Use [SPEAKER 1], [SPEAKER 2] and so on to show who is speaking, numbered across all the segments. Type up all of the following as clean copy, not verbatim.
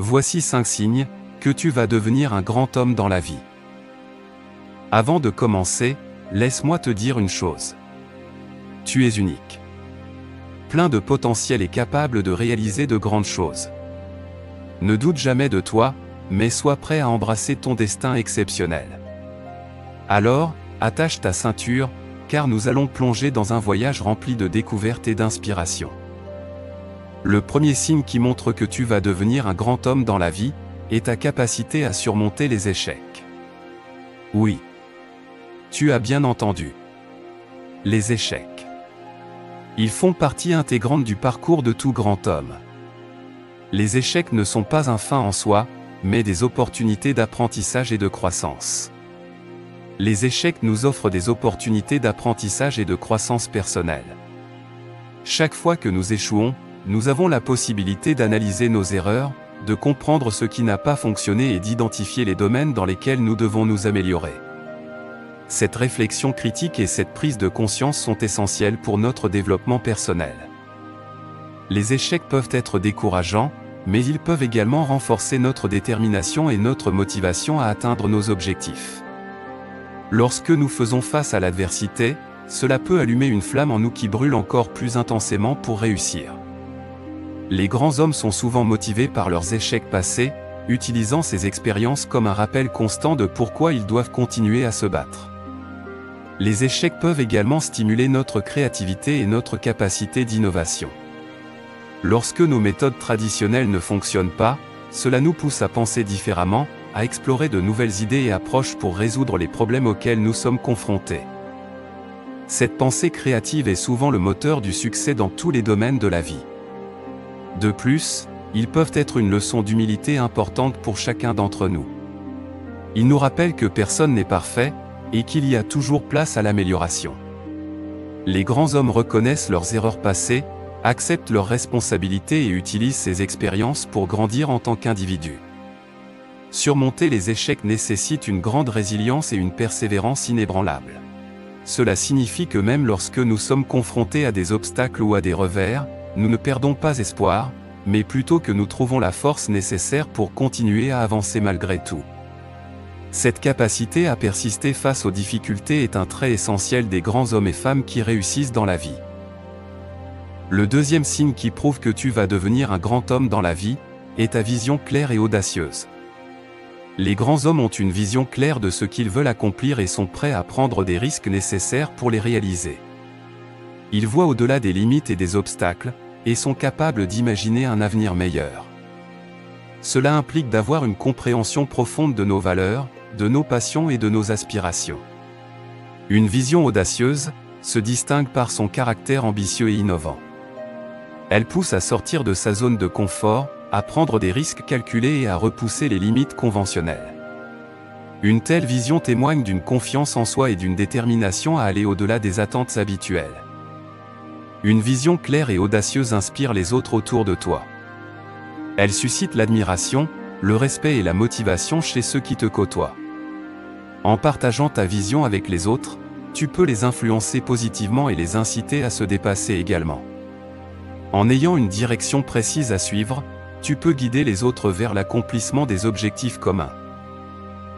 [SPEAKER 1] Voici 5 signes que tu vas devenir un grand homme dans la vie. Avant de commencer, laisse-moi te dire une chose. Tu es unique. Plein de potentiel et capable de réaliser de grandes choses. Ne doute jamais de toi, mais sois prêt à embrasser ton destin exceptionnel. Alors, attache ta ceinture, car nous allons plonger dans un voyage rempli de découvertes et d'inspiration. Le premier signe qui montre que tu vas devenir un grand homme dans la vie, est ta capacité à surmonter les échecs. Oui. Tu as bien entendu. Les échecs. Ils font partie intégrante du parcours de tout grand homme. Les échecs ne sont pas un fin en soi, mais des opportunités d'apprentissage et de croissance. Les échecs nous offrent des opportunités d'apprentissage et de croissance personnelle. Chaque fois que nous échouons, nous avons la possibilité d'analyser nos erreurs, de comprendre ce qui n'a pas fonctionné et d'identifier les domaines dans lesquels nous devons nous améliorer. Cette réflexion critique et cette prise de conscience sont essentielles pour notre développement personnel. Les échecs peuvent être décourageants, mais ils peuvent également renforcer notre détermination et notre motivation à atteindre nos objectifs. Lorsque nous faisons face à l'adversité, cela peut allumer une flamme en nous qui brûle encore plus intensément pour réussir. Les grands hommes sont souvent motivés par leurs échecs passés, utilisant ces expériences comme un rappel constant de pourquoi ils doivent continuer à se battre. Les échecs peuvent également stimuler notre créativité et notre capacité d'innovation. Lorsque nos méthodes traditionnelles ne fonctionnent pas, cela nous pousse à penser différemment, à explorer de nouvelles idées et approches pour résoudre les problèmes auxquels nous sommes confrontés. Cette pensée créative est souvent le moteur du succès dans tous les domaines de la vie. De plus, ils peuvent être une leçon d'humilité importante pour chacun d'entre nous. Ils nous rappellent que personne n'est parfait, et qu'il y a toujours place à l'amélioration. Les grands hommes reconnaissent leurs erreurs passées, acceptent leurs responsabilités et utilisent ces expériences pour grandir en tant qu'individus. Surmonter les échecs nécessite une grande résilience et une persévérance inébranlable. Cela signifie que même lorsque nous sommes confrontés à des obstacles ou à des revers, nous ne perdons pas espoir, mais plutôt que nous trouvons la force nécessaire pour continuer à avancer malgré tout. Cette capacité à persister face aux difficultés est un trait essentiel des grands hommes et femmes qui réussissent dans la vie. Le deuxième signe qui prouve que tu vas devenir un grand homme dans la vie, est ta vision claire et audacieuse. Les grands hommes ont une vision claire de ce qu'ils veulent accomplir et sont prêts à prendre des risques nécessaires pour les réaliser. Ils voient au-delà des limites et des obstacles, et sont capables d'imaginer un avenir meilleur. Cela implique d'avoir une compréhension profonde de nos valeurs, de nos passions et de nos aspirations. Une vision audacieuse se distingue par son caractère ambitieux et innovant. Elle pousse à sortir de sa zone de confort, à prendre des risques calculés et à repousser les limites conventionnelles. Une telle vision témoigne d'une confiance en soi et d'une détermination à aller au-delà des attentes habituelles. Une vision claire et audacieuse inspire les autres autour de toi. Elle suscite l'admiration, le respect et la motivation chez ceux qui te côtoient. En partageant ta vision avec les autres, tu peux les influencer positivement et les inciter à se dépasser également. En ayant une direction précise à suivre, tu peux guider les autres vers l'accomplissement des objectifs communs.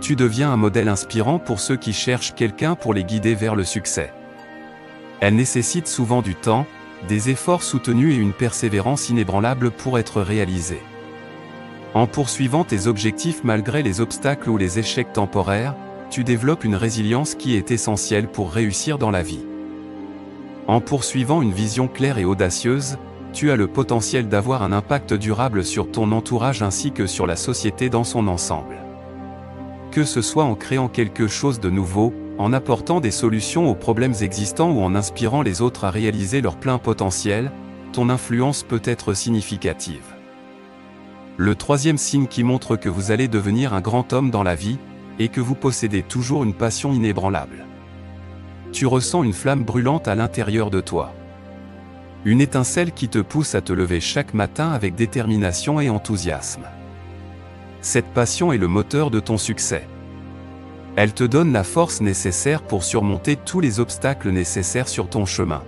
[SPEAKER 1] Tu deviens un modèle inspirant pour ceux qui cherchent quelqu'un pour les guider vers le succès. Elle nécessite souvent du temps, des efforts soutenus et une persévérance inébranlable pour être réalisée. En poursuivant tes objectifs malgré les obstacles ou les échecs temporaires, tu développes une résilience qui est essentielle pour réussir dans la vie. En poursuivant une vision claire et audacieuse, tu as le potentiel d'avoir un impact durable sur ton entourage ainsi que sur la société dans son ensemble. Que ce soit en créant quelque chose de nouveau, en apportant des solutions aux problèmes existants ou en inspirant les autres à réaliser leur plein potentiel, ton influence peut être significative. Le troisième signe qui montre que vous allez devenir un grand homme dans la vie, est que vous possédez toujours une passion inébranlable. Tu ressens une flamme brûlante à l'intérieur de toi. Une étincelle qui te pousse à te lever chaque matin avec détermination et enthousiasme. Cette passion est le moteur de ton succès. Elle te donne la force nécessaire pour surmonter tous les obstacles nécessaires sur ton chemin.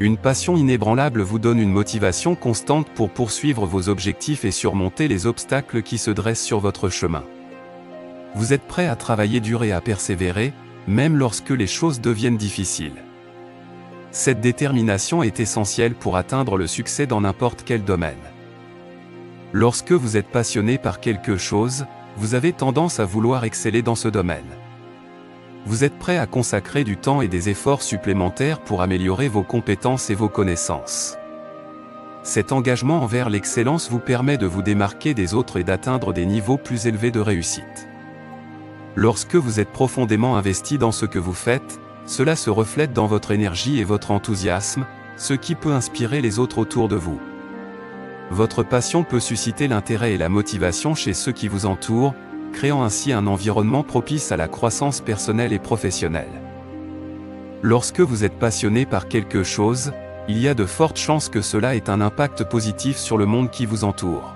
[SPEAKER 1] Une passion inébranlable vous donne une motivation constante pour poursuivre vos objectifs et surmonter les obstacles qui se dressent sur votre chemin. Vous êtes prêt à travailler dur et à persévérer, même lorsque les choses deviennent difficiles. Cette détermination est essentielle pour atteindre le succès dans n'importe quel domaine. Lorsque vous êtes passionné par quelque chose, vous avez tendance à vouloir exceller dans ce domaine. Vous êtes prêt à consacrer du temps et des efforts supplémentaires pour améliorer vos compétences et vos connaissances. Cet engagement envers l'excellence vous permet de vous démarquer des autres et d'atteindre des niveaux plus élevés de réussite. Lorsque vous êtes profondément investi dans ce que vous faites, cela se reflète dans votre énergie et votre enthousiasme, ce qui peut inspirer les autres autour de vous. Votre passion peut susciter l'intérêt et la motivation chez ceux qui vous entourent, créant ainsi un environnement propice à la croissance personnelle et professionnelle. Lorsque vous êtes passionné par quelque chose, il y a de fortes chances que cela ait un impact positif sur le monde qui vous entoure.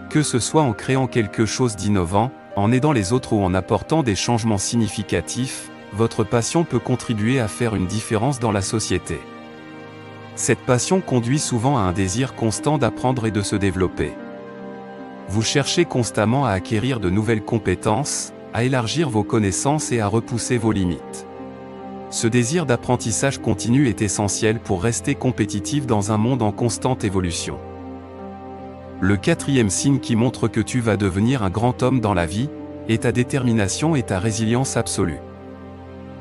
[SPEAKER 1] Que ce soit en créant quelque chose d'innovant, en aidant les autres ou en apportant des changements significatifs, votre passion peut contribuer à faire une différence dans la société. Cette passion conduit souvent à un désir constant d'apprendre et de se développer. Vous cherchez constamment à acquérir de nouvelles compétences, à élargir vos connaissances et à repousser vos limites. Ce désir d'apprentissage continu est essentiel pour rester compétitif dans un monde en constante évolution. Le quatrième signe qui montre que tu vas devenir un grand homme dans la vie, est ta détermination et ta résilience absolue.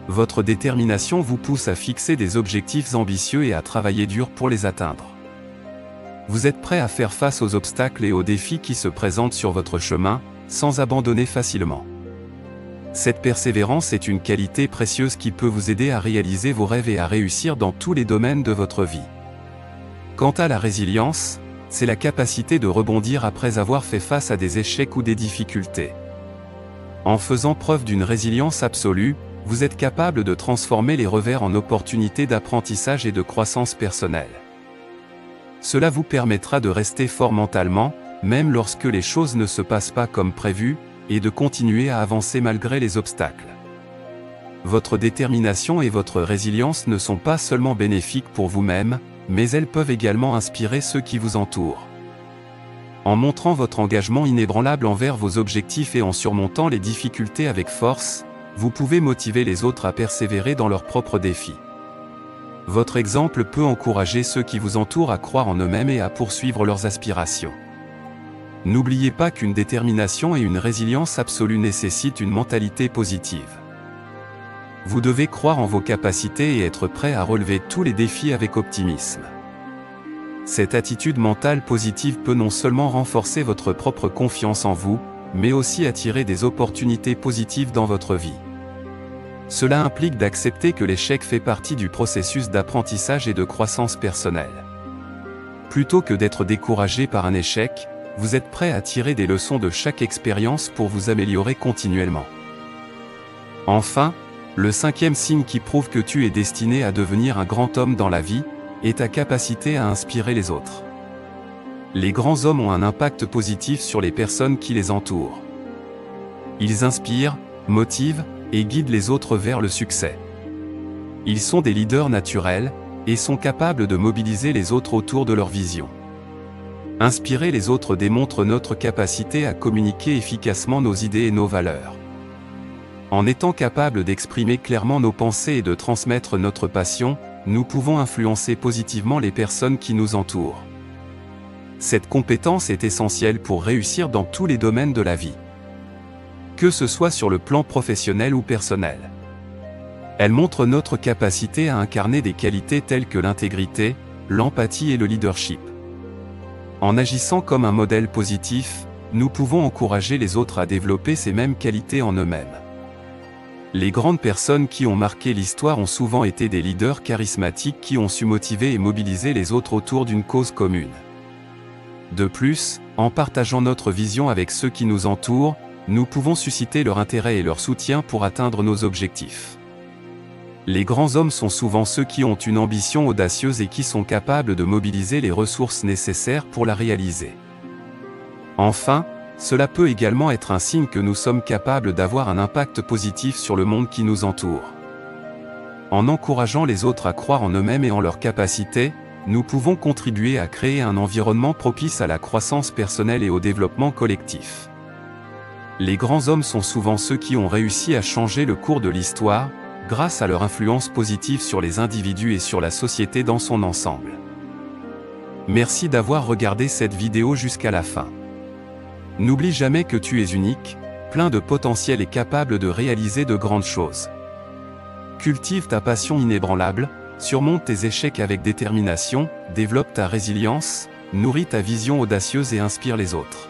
[SPEAKER 1] Votre détermination vous pousse à fixer des objectifs ambitieux et à travailler dur pour les atteindre. Vous êtes prêt à faire face aux obstacles et aux défis qui se présentent sur votre chemin, sans abandonner facilement. Cette persévérance est une qualité précieuse qui peut vous aider à réaliser vos rêves et à réussir dans tous les domaines de votre vie. Quant à la résilience, c'est la capacité de rebondir après avoir fait face à des échecs ou des difficultés. En faisant preuve d'une résilience absolue, vous êtes capable de transformer les revers en opportunités d'apprentissage et de croissance personnelle. Cela vous permettra de rester fort mentalement, même lorsque les choses ne se passent pas comme prévu, et de continuer à avancer malgré les obstacles. Votre détermination et votre résilience ne sont pas seulement bénéfiques pour vous-même, mais elles peuvent également inspirer ceux qui vous entourent. En montrant votre engagement inébranlable envers vos objectifs et en surmontant les difficultés avec force, vous pouvez motiver les autres à persévérer dans leurs propres défis. Votre exemple peut encourager ceux qui vous entourent à croire en eux-mêmes et à poursuivre leurs aspirations. N'oubliez pas qu'une détermination et une résilience absolue nécessitent une mentalité positive. Vous devez croire en vos capacités et être prêt à relever tous les défis avec optimisme. Cette attitude mentale positive peut non seulement renforcer votre propre confiance en vous, mais aussi attirer des opportunités positives dans votre vie. Cela implique d'accepter que l'échec fait partie du processus d'apprentissage et de croissance personnelle. Plutôt que d'être découragé par un échec, vous êtes prêt à tirer des leçons de chaque expérience pour vous améliorer continuellement. Enfin, le cinquième signe qui prouve que tu es destiné à devenir un grand homme dans la vie, est ta capacité à inspirer les autres. Les grands hommes ont un impact positif sur les personnes qui les entourent. Ils inspirent, motivent, et guident les autres vers le succès. Ils sont des leaders naturels, et sont capables de mobiliser les autres autour de leur vision. Inspirer les autres démontre notre capacité à communiquer efficacement nos idées et nos valeurs. En étant capables d'exprimer clairement nos pensées et de transmettre notre passion, nous pouvons influencer positivement les personnes qui nous entourent. Cette compétence est essentielle pour réussir dans tous les domaines de la vie. Que ce soit sur le plan professionnel ou personnel. Elle montre notre capacité à incarner des qualités telles que l'intégrité, l'empathie et le leadership. En agissant comme un modèle positif, nous pouvons encourager les autres à développer ces mêmes qualités en eux-mêmes. Les grandes personnes qui ont marqué l'histoire ont souvent été des leaders charismatiques qui ont su motiver et mobiliser les autres autour d'une cause commune. De plus, en partageant notre vision avec ceux qui nous entourent, nous pouvons susciter leur intérêt et leur soutien pour atteindre nos objectifs. Les grands hommes sont souvent ceux qui ont une ambition audacieuse et qui sont capables de mobiliser les ressources nécessaires pour la réaliser. Enfin, cela peut également être un signe que nous sommes capables d'avoir un impact positif sur le monde qui nous entoure. En encourageant les autres à croire en eux-mêmes et en leurs capacités, nous pouvons contribuer à créer un environnement propice à la croissance personnelle et au développement collectif. Les grands hommes sont souvent ceux qui ont réussi à changer le cours de l'histoire, grâce à leur influence positive sur les individus et sur la société dans son ensemble. Merci d'avoir regardé cette vidéo jusqu'à la fin. N'oublie jamais que tu es unique, plein de potentiel et capable de réaliser de grandes choses. Cultive ta passion inébranlable, surmonte tes échecs avec détermination, développe ta résilience, nourris ta vision audacieuse et inspire les autres.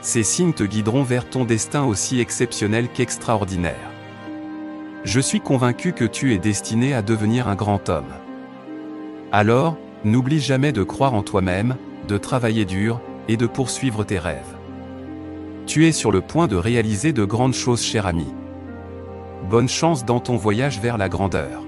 [SPEAKER 1] Ces signes te guideront vers ton destin aussi exceptionnel qu'extraordinaire. Je suis convaincu que tu es destiné à devenir un grand homme. Alors, n'oublie jamais de croire en toi-même, de travailler dur, et de poursuivre tes rêves. Tu es sur le point de réaliser de grandes choses, cher ami. Bonne chance dans ton voyage vers la grandeur.